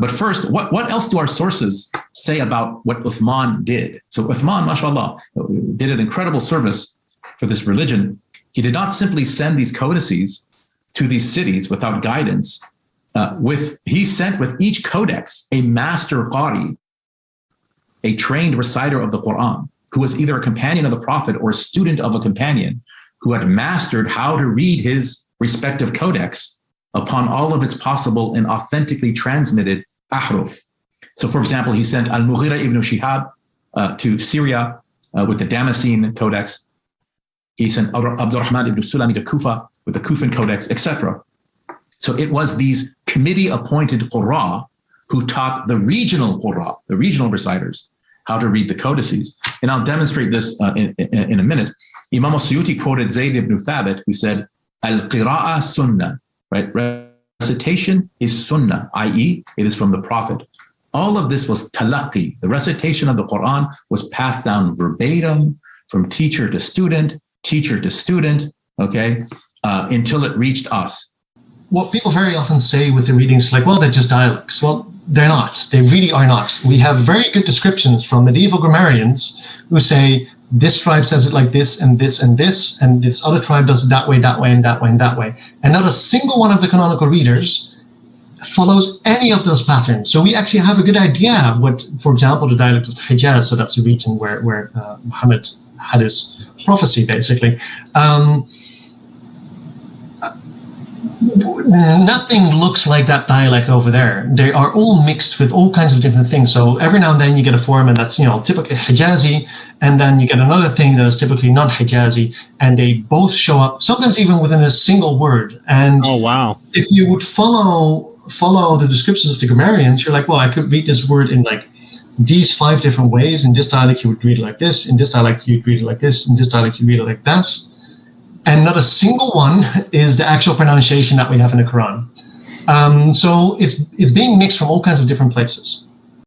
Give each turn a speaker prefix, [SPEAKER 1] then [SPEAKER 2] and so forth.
[SPEAKER 1] But first, what else do our sources say about what Uthman did? So Uthman, mashallah, did an incredible service for this religion. He did not simply send these codices to these cities without guidance. He sent with each codex a master qāriʼ, a trained reciter of the Quran, who was either a companion of the Prophet or a student of a companion who had mastered how to read his respective codex upon all of its possible and authentically transmitted ahruf. So for example, he sent al-Mughīra ibn Shihāb to Syria with the Damascene codex. He sent ʿAbdur-Raḥmān ibn al-Sulamī to Kūfa with the Kūfan codex, etc. So it was these committee-appointed qurra who taught the regional qurra, the regional reciters, how to read the codices. And I'll demonstrate this in a minute. Imam al-Suyuti quoted Zaid ibn Thābit, who said, al-qirā'a sunnah, right? Recitation is sunnah, i.e. it is from the Prophet. All of this was talaqi. The recitation of the Quran was passed down verbatim from teacher to student, okay, until it reached us.
[SPEAKER 2] What people very often say with the readings, like, well, they're just dialects. Well, they're not. They really are not. We have very good descriptions from medieval grammarians who say, this tribe says it like this, and this, and this, and this other tribe does it that way, that way, and that way, and that way. And not a single one of the canonical readers follows any of those patterns. So we actually have a good idea what, for example, the dialect of Hijaz, so that's the region where Muhammad had his prophecy, basically. Nothing looks like that dialect over there. They are all mixed with all kinds of different things. So every now and then you get a form that's, typically Hijazi, and then you get another thing that is typically non-Hijazi, and they both show up, sometimes even within a single word. And
[SPEAKER 3] oh, wow.
[SPEAKER 2] If you would follow the descriptions of the grammarians, you're like, well, I could read this word in like these 5 different ways. In this dialect, you would read it like this. In this dialect, you'd read it like this. In this dialect, you read it like that. And not a single one is the actual pronunciation that we have in the Quran. So it's being mixed from all kinds of different places.